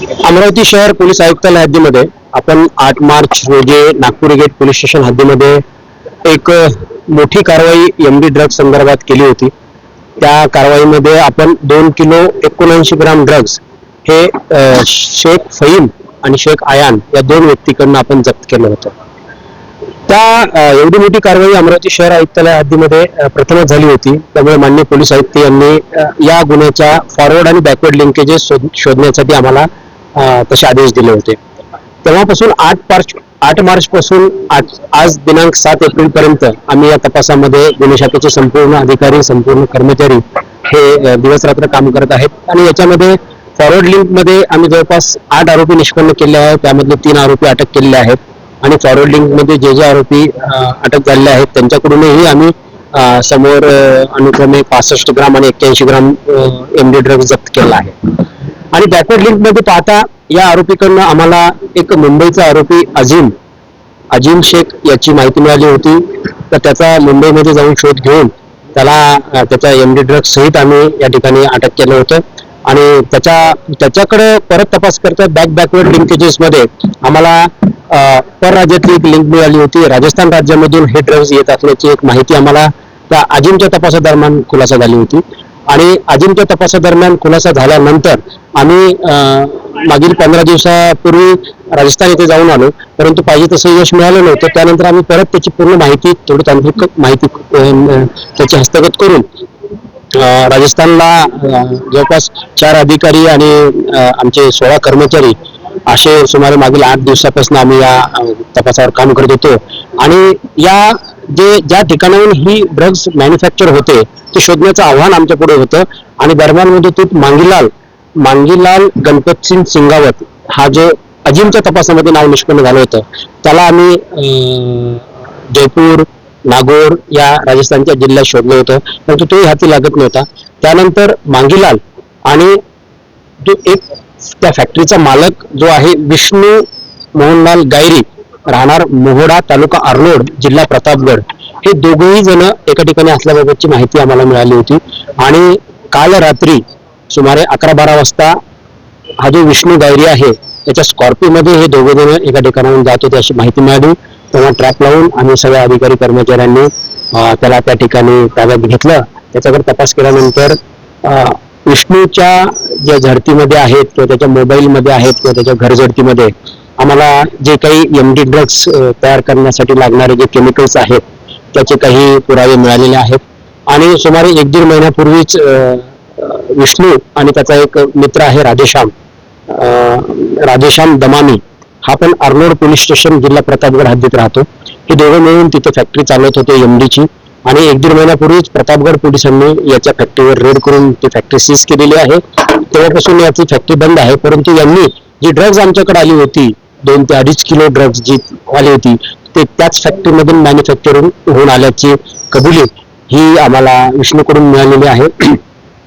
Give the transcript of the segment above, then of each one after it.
अमरावती शहर पोलीस आयुक्तालय हद्दीमध्ये आपण 8 मार्च रोजी नागपूर गेट पोलीस स्टेशन हद्दीमध्ये एक मोठी कारवाई एमडी ड्रग्ज संदर्भात केली होती. त्या कारवाईमध्ये आपण 2 किलो 79 ग्राम ड्रग्ज हे शेख फहीम आणि शेख आयान या दोन व्यक्तींकडून आपण जप्त केलं होतं. त्या एवढी मोठी कारवाई अमरावती शहर आयुक्तालय हद्दीमध्ये प्रथमच झाली होती. त्यामुळे माननीय पोलीस आयुक्त यांनी या गुन्ह्याच्या फॉरवर्ड आणि बॅकवर्ड लिंकेजेस शोधण्यासाठी आम्हाला तसे आदेश दिले होते. तेव्हापासून 8 मार्च पासून आज दिनांक 7 एप्रिल पर्यंत आम्ही या तपासामध्ये गुन्हे शाखेचे संपूर्ण अधिकारी, संपूर्ण कर्मचारी हे दिवसरात्र काम करत आहेत आणि याच्यामध्ये फॉरवर्ड लिंक मध्ये आम्ही जवळपास 8 आरोपी निष्पन्न केले आहेत. त्यामधले 3 आरोपी अटक केलेले आहेत आणि फॉरवर्ड लिंक मध्ये जे आरोपी अटक झालेले आहेत त्यांच्याकडूनही आम्ही समोर अनुक्रमे 65 ग्राम आणि 81 ग्राम एमडी ड्रग्ज जप्त केला आहे. आणि बॅकवर्ड लिंक मध्ये पाहता या आरोपीकडनं आम्हाला एक मुंबईचा आरोपी अजीम शेख याची माहिती मिळाली होती. तर त्याचा मुंबईमध्ये जाऊन शोध घेऊन त्याला त्याच्या एमडी ड्रग्ज सहित आम्ही या ठिकाणी अटक केलं होतं आणि त्याच्याकडे परत तपास करता बॅकवर्ड लिंकेजेस मध्ये आम्हाला परराज्यातली एक लिंक मिळाली होती. राजस्थान राज्यामधून हे ड्रग्ज येत असल्याची एक माहिती आम्हाला त्या अजिमच्या तपासादरम्यान खुलासा झाली होती आणि अजिमच्या तपासादरम्यान खुलासा झाल्यानंतर आम्ही मागील 15 दिवसापूर्वी राजस्थान येथे जाऊन आलो, परंतु पाहिजे तसं यश मिळालं नव्हतं. त्यानंतर आम्ही परत त्याची पूर्ण माहिती, थोडी तांत्रिक माहिती त्याची हस्तगत करून राजस्थानला जवळपास 4 अधिकारी आणि आमचे 16 कर्मचारी असे सुमारे मागील 8 दिवसापासून आम्ही या तपासावर काम करत होतो. आणि या ज्या ठिकाणाहून ही ड्रग्ज मॅन्युफॅक्चर होते ते शोधण्याचं आव्हान आमच्या पुढे होतं आणि दरम्यानमध्ये तो मांगीलाल गणपतसिंग सिंगावत हा जो अजिमच्या तपासामध्ये नाव निष्पन्न झालं होतं त्याला आम्ही जयपूर, नागौर या राजस्थानच्या जिल्ह्यात शोधलं होतं, परंतु तोही हाती लागत नव्हता. त्यानंतर मांगीलाल आणि जो एक त्या फॅक्टरीचा मालक जो आहे विष्णू मोहनलाल गायरी, राहणार मोहोडा, तालुका अर्नोड, जिल्हा प्रतापगड, हे दोघेही जण एका ठिकाणी असल्याबाबतची माहिती आम्हाला मिळाली होती. आणि काल रात्री सुमारे 11-12 वाजता हा जो विष्णू गायरी आहे त्याच्या स्कॉर्पिओ मध्ये हे दोघे जण एका ठिकाणाहून जात होते अशी माहिती मिळाली. तेव्हा ट्रॅप लावून आम्ही सगळ्या अधिकारी कर्मचाऱ्यांनी त्याला त्या ठिकाणी ताब्यात घेतलं. त्याच्यावर तपास केल्यानंतर विष्णूच्या ज्या झडतीमध्ये आहेत किंवा त्याच्या मोबाईलमध्ये आहेत किंवा त्याच्या घर झडतीमध्ये आम्हाला जे काही एमडी ड्रग्ज तयार करण्यासाठी लागणारे जे केमिकल्स आहेत त्याचे काही पुरावे मिळालेले आहेत. आणि सुमारे 1-1.5 महिन्यापूर्वीच विष्णू आणि त्याचा एक मित्र आहे राधेश्याम दमामी, हा पण अर्नोड पोलीस स्टेशन, जिल्हा प्रतापगड हद्दीत राहतो. हे दोघं मिळून तिथे फॅक्टरी चालवत होते एमडीची आणि 1-1.5 महिन्यापूर्वीच प्रतापगड पोलिसांनी याच्या फॅक्टरीवर रेड करून ती फॅक्टरी सीज केलेली आहे. तेव्हापासून याची फॅक्टरी बंद आहे. परंतु यांनी जी ड्रग्ज आमच्याकडे आली होती 2 ते 2.5 किलो ड्रग्ज जी आली होती ते त्याच फॅक्टरीमधून मॅन्युफॅक्चरिंग होऊन आल्याची कबुली ही आम्हाला विष्णूकडून मिळालेली आहे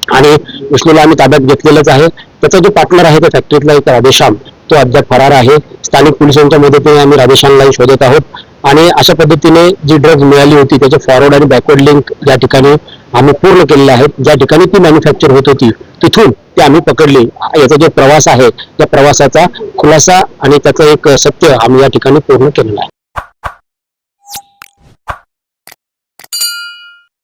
आणि विष्णूला आम्ही ताब्यात घेतलेलंच आहे. त्याचा जो पार्टनर आहे त्या फॅक्टरीतला एक राधेश्याम, तो अद्याप फरार आहे. स्थानिक पोलिसांच्या मदतीने आम्ही राधेश्यामलाही शोधत आहोत आणि अशा पद्धतीने जी ड्रग्ज मिळाली होती त्याचे फॉरवर्ड आणि बॅकवर्ड लिंक या ठिकाणी आम्ही पूर्ण केलेले आहेत. ज्या ठिकाणी ती मॅन्युफॅक्चर होत होती तिथून ती आम्ही पकडली. याचा जो प्रवास आहे त्या प्रवासाचा खुलासा आणि त्याचं एक सत्य आम्ही या ठिकाणी पूर्ण केलेला आहे.